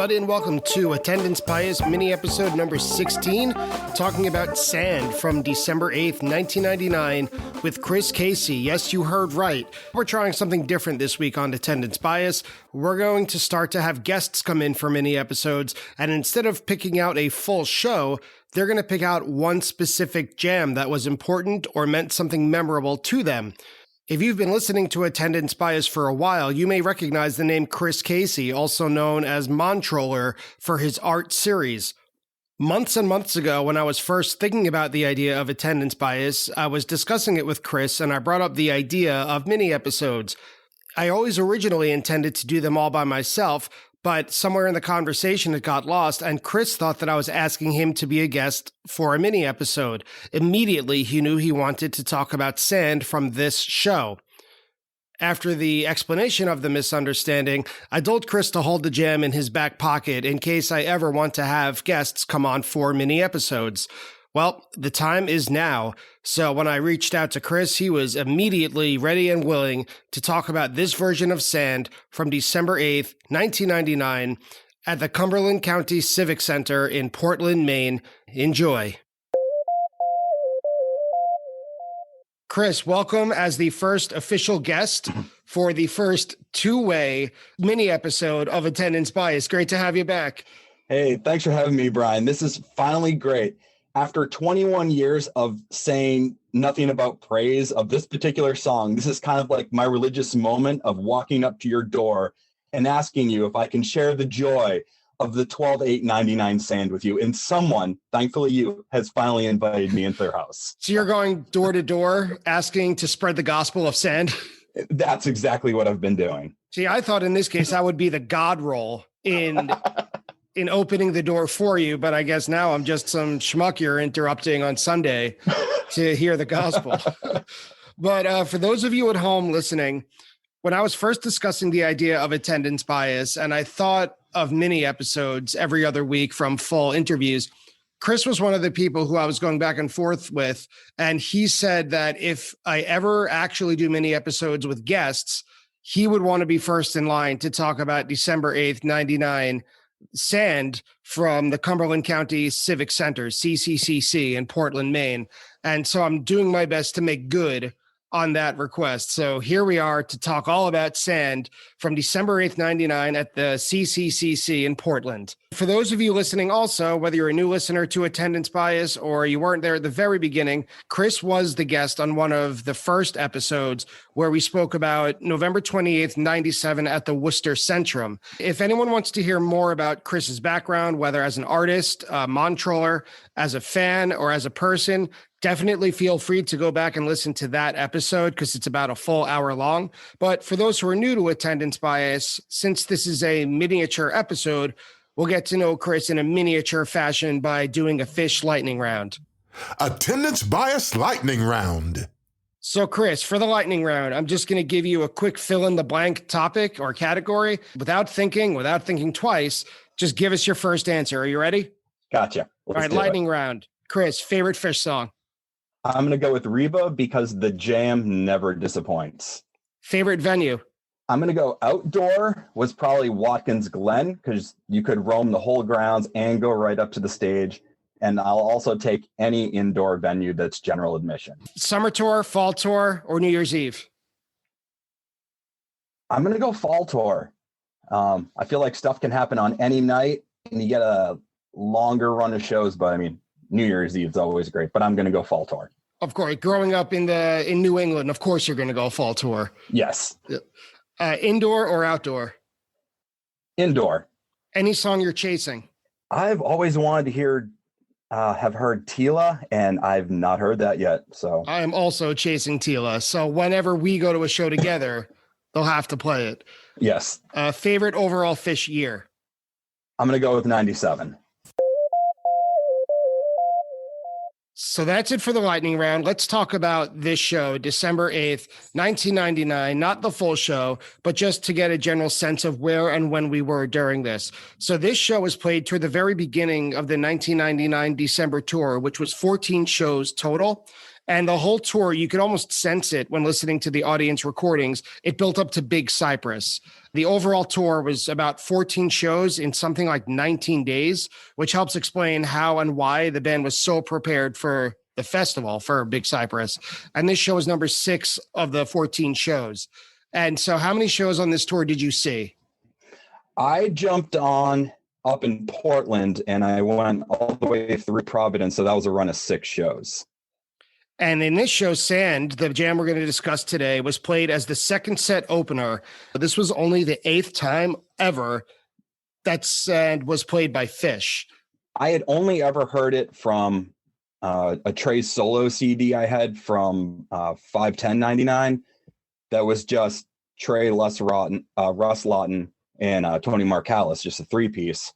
everybody, and welcome to Attendance Bias mini episode number 16, talking about Sand from December 8th, 1999, with Chris Casey. Yes, you heard right. We're trying something different this week on Attendance Bias. We're going to start to have guests come in for mini episodes, and instead of picking out a full show, they're going to pick out one specific jam that was important or meant something memorable to them. If you've been listening to Attendance Bias for a while, you may recognize the name Chris Casey, also known as Montroller, for his art series. Months and months ago, when I was first thinking about the idea of Attendance Bias, I was discussing it with Chris, and I brought up the idea of mini episodes. I always originally intended to do them all by myself, but somewhere in the conversation it got lost, and Chris thought that I was asking him to be a guest for a mini episode. Immediately, he knew he wanted to talk about Sand from this show. After the explanation of the misunderstanding, I told Chris to hold the jam in his back pocket in case I ever want to have guests come on for mini episodes. Well, the time is now, so when I reached out to Chris, he was immediately ready and willing to talk about this version of Sand from December 8th, 1999, at the Cumberland County Civic Center in Portland, Maine. Enjoy. Chris, welcome as the first official guest for the first two-way mini episode of Attendance Bias. Great to have you back. Hey, thanks for having me, Brian. This is finally great. After 21 years of saying nothing about praise of this particular song, this is kind of like my religious moment of walking up to your door and asking you if I can share the joy of the 12/8/99 Sand with you. And someone, thankfully you, has finally invited me into their house. So you're going door to door asking to spread the gospel of Sand? That's exactly what I've been doing. See, I thought in this case I would be the God role in opening the door for you, but I guess now I'm just some schmuck you're interrupting on Sunday to hear the gospel. But for those of you at home listening, when I was first discussing the idea of Attendance Bias, and I thought of mini episodes every other week from full interviews, Chris was one of the people who I was going back and forth with, and he said that if I ever actually do mini episodes with guests, he would want to be first in line to talk about December 8th, 99, Sand from the Cumberland County Civic Center, CCCC, in Portland, Maine. And so I'm doing my best to make good on that request. So here we are to talk all about Sand from December 8th, 99 at the CCCC in Portland. For those of you listening also, whether you're a new listener to Attendance Bias or you weren't there at the very beginning, Chris was the guest on one of the first episodes where we spoke about November 28th, 97 at the Worcester Centrum. If anyone wants to hear more about Chris's background, whether as an artist, a Montroller, as a fan, or as a person, definitely feel free to go back and listen to that episode because it's about a full hour long. But for those who are new to Attendance Bias, since this is a miniature episode, we'll get to know Chris in a miniature fashion by doing a fish lightning round. Attendance Bias lightning round. So Chris, for the lightning round, I'm just going to give you a quick fill in the blank topic or category without thinking twice. Just give us your first answer. Are you ready? Gotcha. All right, lightning round. Chris, favorite fish song? I'm going to go with Reba because the jam never disappoints. Favorite venue? I'm going to go outdoor was probably Watkins Glen because you could roam the whole grounds and go right up to the stage. And I'll also take any indoor venue that's general admission. Summer tour, fall tour, or New Year's Eve? I'm going to go fall tour. I feel like stuff can happen on any night and you get a longer run of shows, but I mean, New Year's Eve is always great, but I'm going to go fall tour. Of course, growing up in New England, of course you're going to go fall tour. Yes. Indoor or outdoor? Indoor. Any song you're chasing? I've always wanted to have heard Tila, and I've not heard that yet. So I am also chasing Tila. So whenever we go to a show together, they'll have to play it. Yes. Favorite overall fish year? I'm going to go with 97. So that's it for the lightning round. Let's talk about this show, December 8th, 1999, not the full show, but just to get a general sense of where and when we were during this. So this show was played toward the very beginning of the 1999 December tour, which was 14 shows total. And the whole tour, you could almost sense it when listening to the audience recordings. It built up to Big Cypress. The overall tour was about 14 shows in something like 19 days, which helps explain how and why the band was so prepared for the festival for Big Cypress. And this show is number 6 of the 14 shows. And so how many shows on this tour did you see? I jumped on up in Portland and I went all the way through Providence. So that was a run of 6 shows. And in this show, Sand, the jam we're going to discuss today, was played as the second set opener. This was only the 8th time ever that Sand was played by Phish. I had only ever heard it from a Trey solo CD I had from 51099. That was just Trey, Russ Lawton, and Tony Marcalis, just a 3-piece.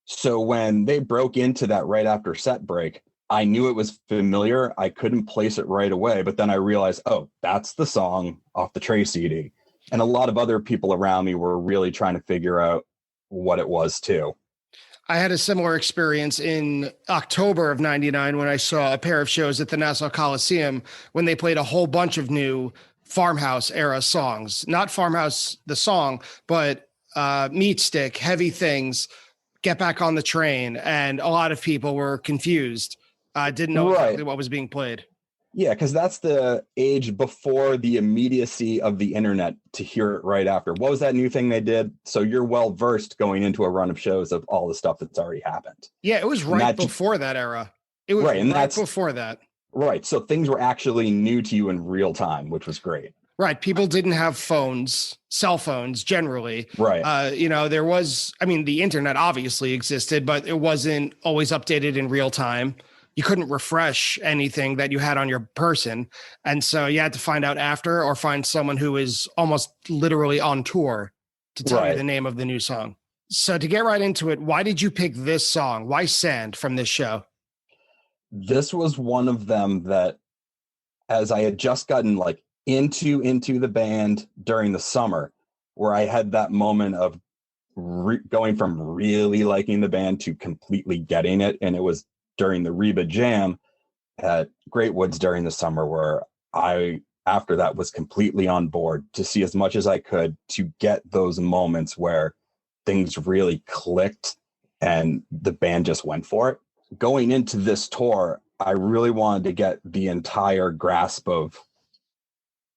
So when they broke into that right after set break, I knew it was familiar. I couldn't place it right away, but then I realized, oh, that's the song off the Trey CD. And a lot of other people around me were really trying to figure out what it was too. I had a similar experience in October of 99 when I saw a pair of shows at the Nassau Coliseum when they played a whole bunch of new Farmhouse era songs. Not Farmhouse, the song, but Meat Stick, Heavy Things, Get Back on the Train. And a lot of people were confused. Didn't know exactly what was being played. Yeah, because that's the age before the immediacy of the internet to hear it right after. What was that new thing they did? So you're well versed going into a run of shows of all the stuff that's already happened. Yeah, it was right before that era. It was right before that. Right. So things were actually new to you in real time, which was great. Right. People didn't have phones, cell phones generally. Right. There was, the internet obviously existed, but it wasn't always updated in real time. You couldn't refresh anything that you had on your person. And so you had to find out after or find someone who is almost literally on tour to tell you the name of the new song. So to get right into it, why did you pick this song? Why Sand from this show? This was one of them that, as I had just gotten into the band during the summer, where I had that moment of going from really liking the band to completely getting it. And it was during the Reba Jam at Great Woods during the summer, where I, after that, was completely on board to see as much as I could to get those moments where things really clicked and the band just went for it. Going into this tour, I really wanted to get the entire grasp of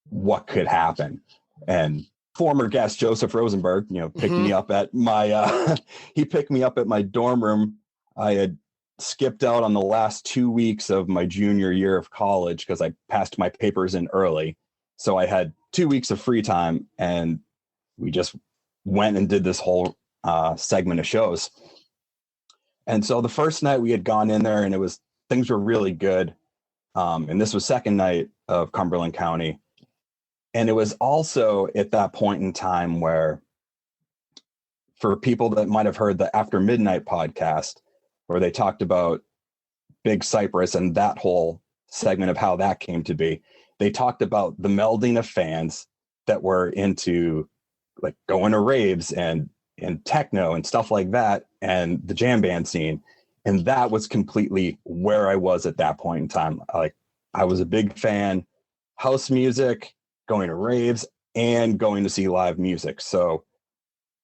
what could happen. And former guest Joseph Rosenberg, picked me up at my, he picked me up at my dorm room. I had skipped out on the last 2 weeks of my junior year of college because I passed my papers in early. So I had 2 weeks of free time and we just went and did this whole segment of shows. And so the first night we had gone in there and things were really good. And this was second night of Cumberland County. And it was also at that point in time where, for people that might have heard the After Midnight podcast, where they talked about Big Cypress and that whole segment of how that came to be. They talked about the melding of fans that were into going to raves and techno and stuff like that, and the jam band scene. And that was completely where I was at that point in time. I was a big fan, house music, going to raves, and going to see live music. So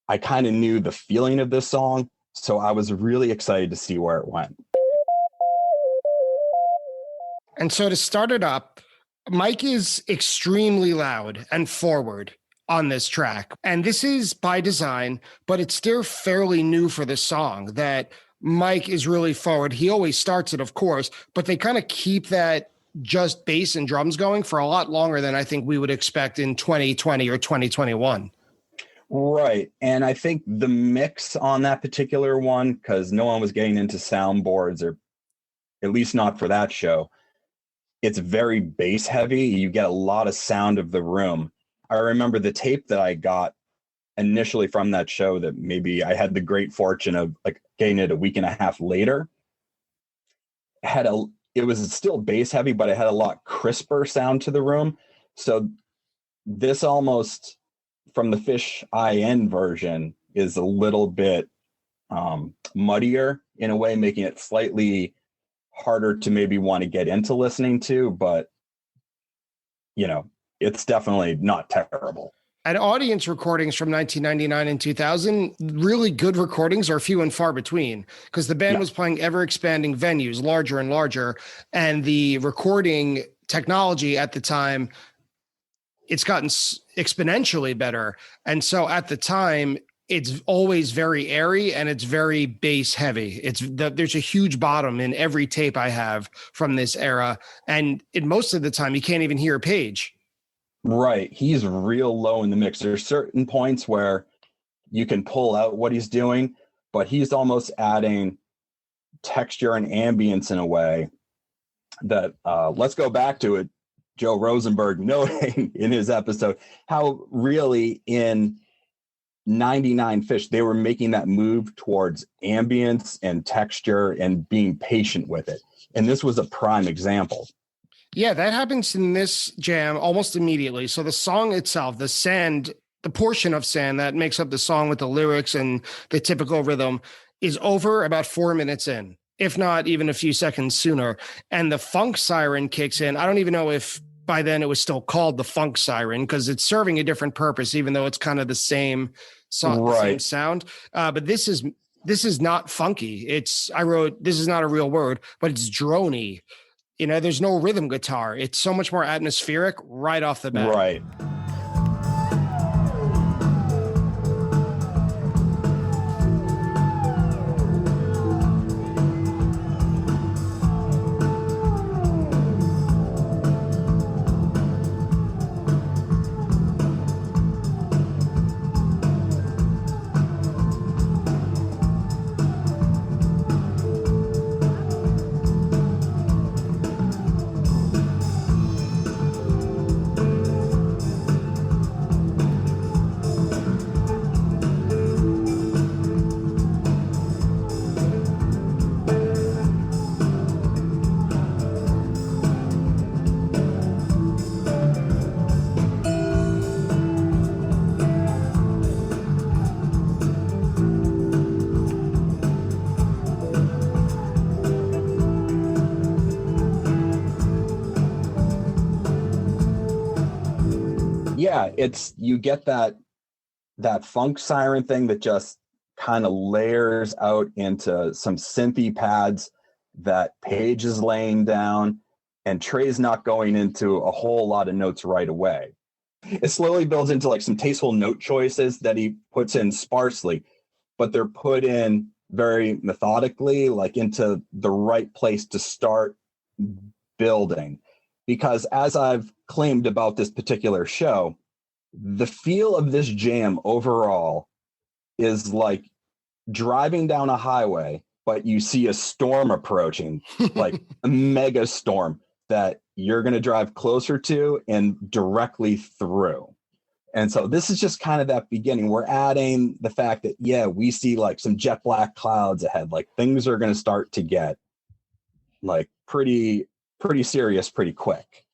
I kind of knew the feeling of this song. So I was really excited to see where it went. And so to start it up, Mike is extremely loud and forward on this track. And this is by design, but it's still fairly new for this song that Mike is really forward. He always starts it, of course, but they kind of keep that just bass and drums going for a lot longer than I think we would expect in 2020 or 2021. Right. And I think the mix on that particular one, because no one was getting into soundboards, or at least not for that show, it's very bass heavy. You get a lot of sound of the room. I remember the tape that I got initially from that show that maybe I had the great fortune of getting it a week and a half later. It was still bass heavy, but it had a lot crisper sound to the room. So this almost, from the Phish IN version, is a little bit muddier in a way, making it slightly harder to maybe want to get into listening to. But it's definitely not terrible. And audience recordings from 1999 and 2000, really good recordings are few and far between because the band was playing ever expanding venues, larger and larger. And the recording technology at the time, it's gotten exponentially better. And so at the time, it's always very airy and it's very bass heavy. There's a huge bottom in every tape I have from this era. And most of the time, you can't even hear Page. Right. He's real low in the mix. There's certain points where you can pull out what he's doing, but he's almost adding texture and ambience in a way that let's go back to it. Joe Rosenberg noting in his episode how really in 99 Fish, they were making that move towards ambience and texture and being patient with it. And this was a prime example. Yeah, that happens in this jam almost immediately. So the song itself, the portion of Sand that makes up the song with the lyrics and the typical rhythm is over about 4 minutes in, if not even a few seconds sooner. And the funk siren kicks in. I don't even know if by then it was still called the funk siren because it's serving a different purpose, even though it's kind of the same song, the same sound. But this is not funky. I wrote, this is not a real word, but it's drony. There's no rhythm guitar. It's so much more atmospheric right off the bat. Right. Yeah, you get that funk siren thing that just kind of layers out into some synthy pads that Page is laying down, and Trey's not going into a whole lot of notes right away. It slowly builds into like some tasteful note choices that he puts in sparsely, but they're put in very methodically, like into the right place to start building. Because as I've claimed about this particular show, the feel of this jam overall is like driving down a highway, but you see a storm approaching, like a mega storm that you're going to drive closer to and directly through. And so this is just kind of that beginning. We're adding the fact that, we see like some jet black clouds ahead. Like things are going to start to get like pretty serious pretty quick.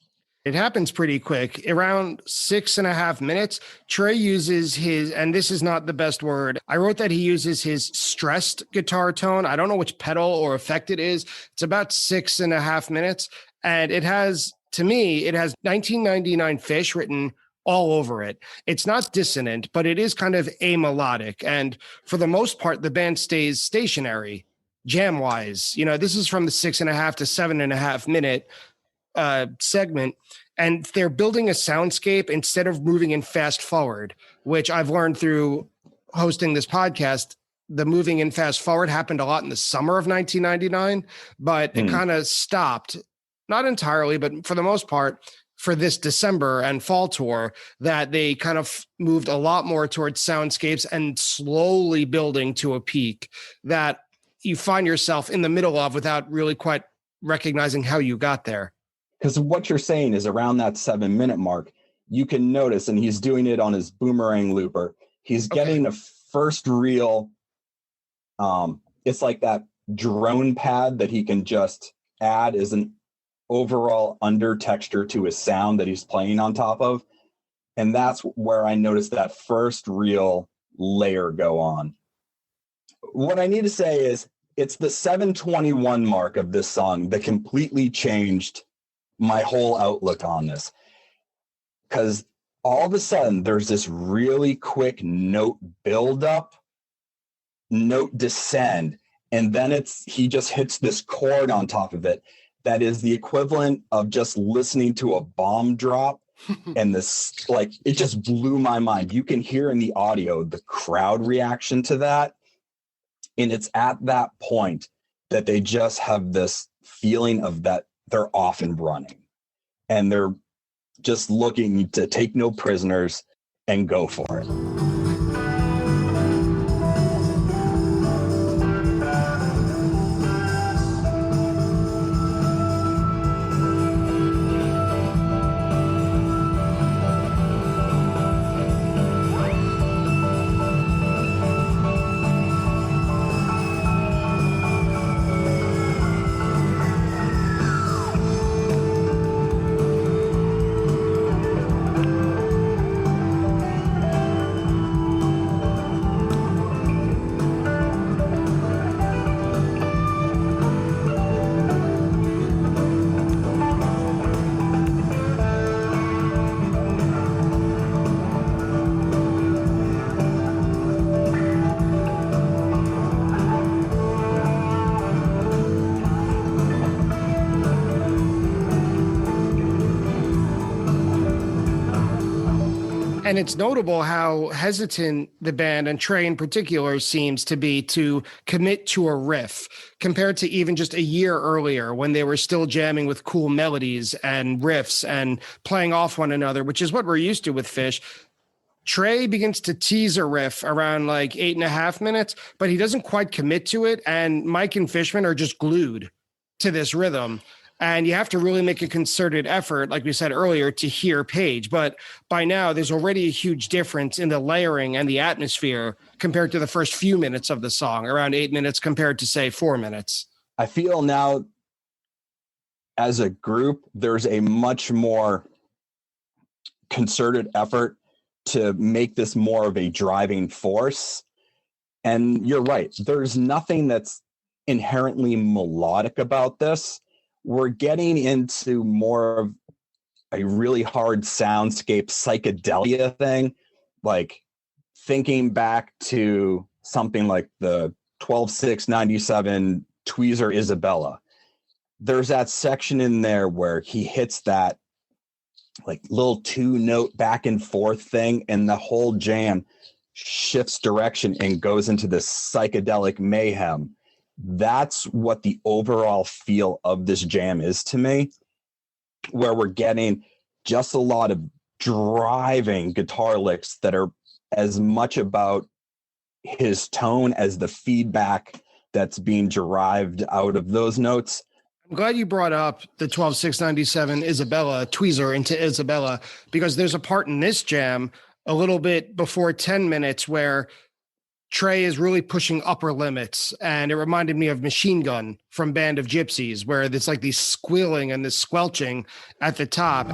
It happens pretty quick. Around 6.5 minutes, Trey uses and this is not the best word. I wrote that he uses his stressed guitar tone. I don't know which pedal or effect it is. It's about 6.5 minutes. And it has 1999 Fish written all over it. It's not dissonant, but it is kind of amelodic. And for the most part, the band stays stationary, jam-wise. This is from the 6.5 to 7.5 minute segment, and they're building a soundscape instead of moving in fast forward, which I've learned through hosting this podcast. The moving in fast forward happened a lot in the summer of 1999, but it kind of stopped, not entirely, but for the most part, for this December and fall tour, that they kind of moved a lot more towards soundscapes and slowly building to a peak that you find yourself in the middle of without really quite recognizing how you got there. Because what you're saying is around that 7 minute mark, you can notice, and he's doing it on his boomerang looper, he's getting a first real, it's like that drone pad that he can just add as an overall under texture to his sound that he's playing on top of. And that's where I noticed that first real layer go on. What I need to say is it's the 7:21 mark of this song that completely changed my whole outlook on this. because all of a sudden there's this really quick note buildup, note descend, and then he just hits this chord on top of it that is the equivalent of just listening to a bomb drop. And this, like, it just blew my mind. You can hear in the audio the crowd reaction to that. And it's at that point that they just have this feeling of that they're off and running. And they're just looking to take no prisoners and go for it. And it's notable how hesitant the band, and Trey in particular, seems to be to commit to a riff compared to even just a year earlier when they were still jamming with cool melodies and riffs and playing off one another, which is what we're used to with Phish. Trey begins to tease a riff around like 8.5 minutes, but he doesn't quite commit to it. And Mike and Fishman are just glued to this rhythm. And you have to really make a concerted effort, like we said earlier, to hear Page. But by now, there's already a huge difference in the layering and the atmosphere compared to the first few minutes of the song, around 8 minutes compared to, say, 4 minutes. I feel now, as a group, there's a much more concerted effort to make this more of a driving force. And you're right, there's nothing that's inherently melodic about this. We're getting into more of a really hard soundscape psychedelia thing, like thinking back to something like the 12/6/97 Tweezer Isabella. There's that section in there where he hits that like little 2-note back and forth thing, and the whole jam shifts direction and goes into this psychedelic mayhem. That's what the overall feel of this jam is to me, where we're getting just a lot of driving guitar licks that are as much about his tone as the feedback that's being derived out of those notes. I'm glad you brought up the 12/6/97 Isabella, Tweezer into Isabella, because there's a part in this jam a little bit before 10 minutes where Trey is really pushing upper limits, and it reminded me of Machine Gun from Band of Gypsies, where there's like these squealing and this squelching at the top.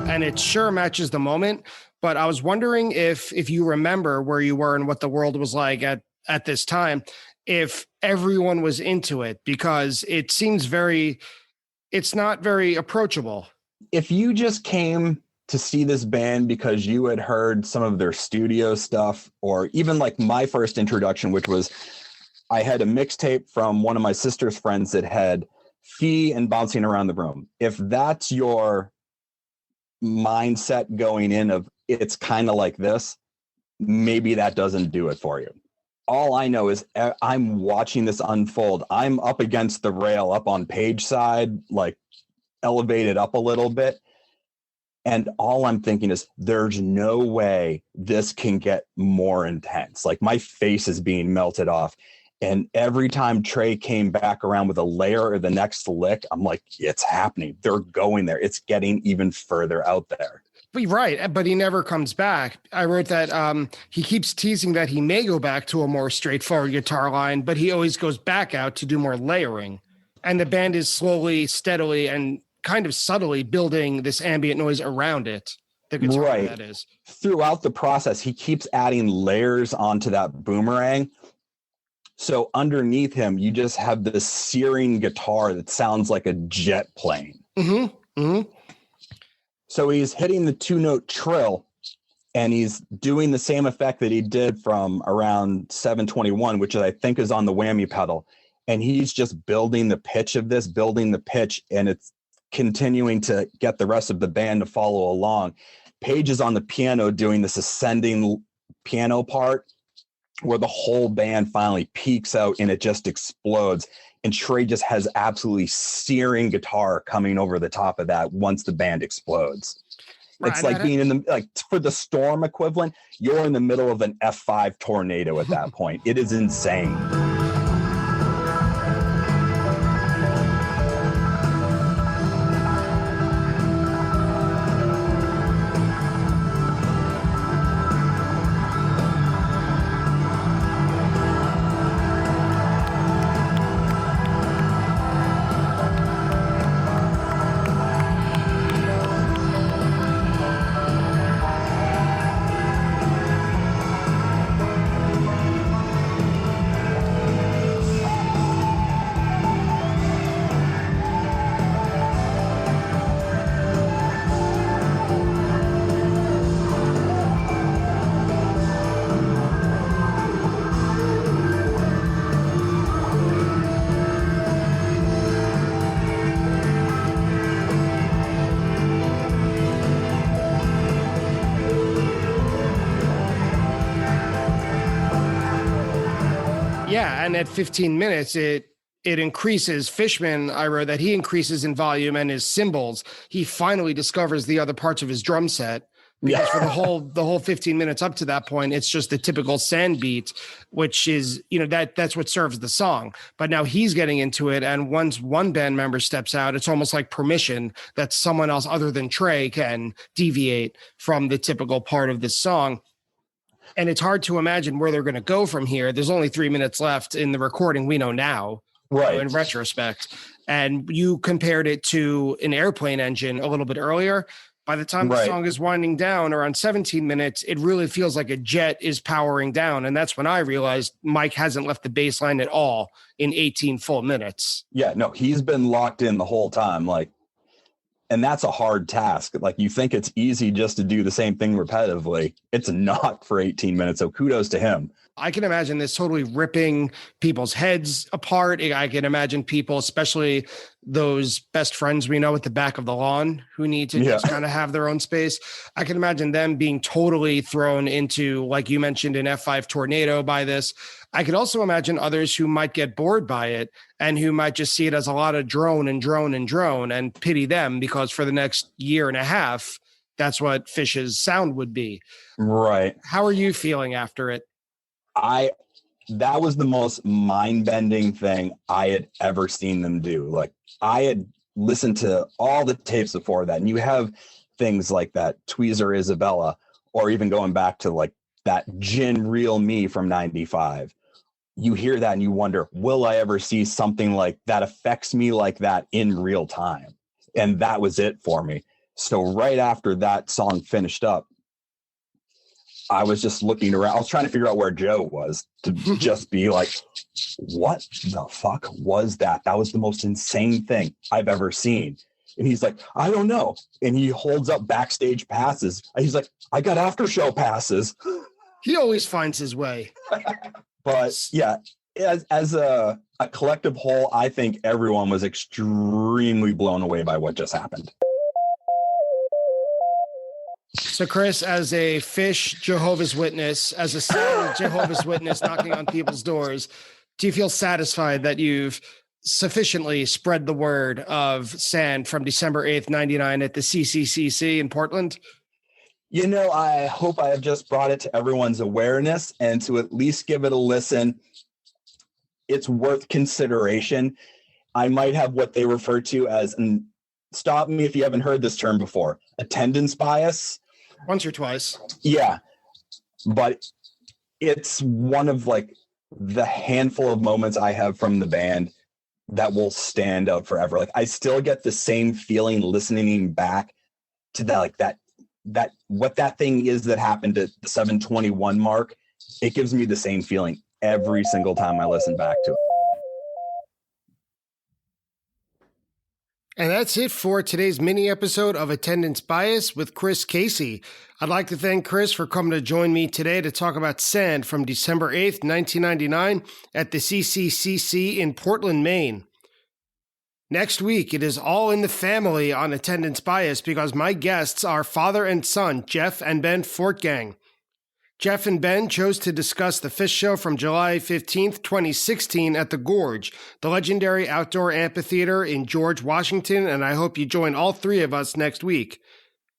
And it sure matches the moment. But I was wondering if you remember where you were and what the world was like at this time, if everyone was into it, because it seems it's not very approachable. If you just came to see this band because you had heard some of their studio stuff, or even like my first introduction, which was I had a mixtape from one of my sister's friends that had Fee and Bouncing Around the Room. If that's your mindset going in of it's kind of like this, maybe that doesn't do it for you. All I know is I'm watching this unfold. I'm up against the rail up on page side, like elevated up a little bit. And all I'm thinking is there's no way this can get more intense. Like my face is being melted off. And every time Trey came back around with a layer or the next lick, I'm like, it's happening. They're going there. It's getting even further out there. Right, but he never comes back. I wrote that he keeps teasing that he may go back to a more straightforward guitar line, but he always goes back out to do more layering. And the band is slowly, steadily, and kind of subtly building this ambient noise around it. The guitar, right. That is. Throughout the process, he keeps adding layers onto that boomerang. So underneath him, you just have this searing guitar that sounds like a jet plane. Mm-hmm. Mm-hmm. So he's hitting the 2-note trill, and he's doing the same effect that he did from around 721, which I think is on the whammy pedal. And he's just building the pitch of this, and it's continuing to get the rest of the band to follow along. Page is on the piano doing this ascending piano part where the whole band finally peaks out and it just explodes. And Trey just has absolutely searing guitar coming over the top of that once the band explodes. Right, it's like being in the, like for the Storm equivalent, you're in the middle of an F5 tornado at that point. It is insane. Yeah, and at 15 minutes, it increases. Fishman, I wrote that he increases in volume and his cymbals. He finally discovers the other parts of his drum set. Because for the whole 15 minutes up to that point, it's just the typical sand beat, which is, that's what serves the song. But now he's getting into it. And once one band member steps out, it's almost like permission that someone else other than Trey can deviate from the typical part of this song. And it's hard to imagine where they're going to go from here. There's only 3 minutes left in the recording we know now, right? In retrospect. And you compared it to an airplane engine a little bit earlier. By the time the song is winding down around 17 minutes, it really feels like a jet is powering down. And that's when I realized Mike hasn't left the bass line at all in 18 full minutes. Yeah, no, he's been locked in the whole time. And that's a hard task. Like, you think it's easy just to do the same thing repetitively. It's not for 18 minutes. So kudos to him. I can imagine this totally ripping people's heads apart. I can imagine people, especially those best friends we know at the back of the lawn who need to just kind of have their own space. I can imagine them being totally thrown into, like you mentioned, an F5 tornado by this. I could also imagine others who might get bored by it and who might just see it as a lot of drone and drone and drone and pity them because for the next year and a half, that's what Fish's sound would be. Right. How are you feeling after it? That was the most mind-bending thing I had ever seen them do. Like, I had listened to all the tapes before that, and you have things like that Tweezer Isabella, or even going back to like that Gin Real Me from 95. You hear that and you wonder, will I ever see something like that affects me like that in real time? And that was it for me. So right after that song finished up, I was just looking around. I was trying to figure out where Joe was to just be like, what the fuck was that? That was the most insane thing I've ever seen. And he's like, I don't know. And he holds up backstage passes. He's like, I got after show passes. He always finds his way. But yeah, as a collective whole, I think everyone was extremely blown away by what just happened. So, Chris, as a fish Jehovah's Witness, as a sad Jehovah's Witness knocking on people's doors, do you feel satisfied that you've sufficiently spread the word of Sand from December 8th, 99 at the CCCC in Portland? You know, I hope I have just brought it to everyone's awareness and to at least give it a listen. It's worth consideration. I might have what they refer to as, and stop me if you haven't heard this term before, attendance bias. Once or twice. Yeah. But it's one of like the handful of moments I have from the band that will stand out forever. Like I still get the same feeling listening back to that, like that what that thing is that happened at the 721 mark. It gives me the same feeling every single time I listen back to it. And that's it for today's mini episode of Attendance Bias with Chris Casey. I'd like to thank Chris for coming to join me today to talk about Sand from December 8th, 1999 at the CCCC in Portland, Maine. Next week, it is all in the family on Attendance Bias because my guests are father and son, Jeff and Ben Fortgang. Jeff and Ben chose to discuss the Fish Show from July 15th, 2016 at the Gorge, the legendary outdoor amphitheater in George, Washington, and I hope you join all three of us next week.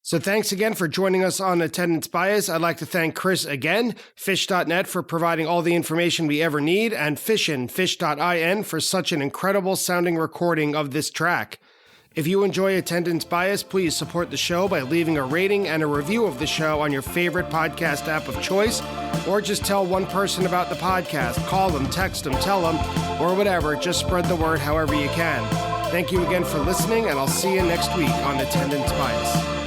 So thanks again for joining us on Attendance Bias. I'd like to thank Chris again, Fish.net for providing all the information we ever need, and Fishin, Fish.in for such an incredible sounding recording of this track. If you enjoy Attendance Bias, please support the show by leaving a rating and a review of the show on your favorite podcast app of choice, or just tell one person about the podcast. Call them, text them, tell them, or whatever. Just spread the word however you can. Thank you again for listening, and I'll see you next week on Attendance Bias.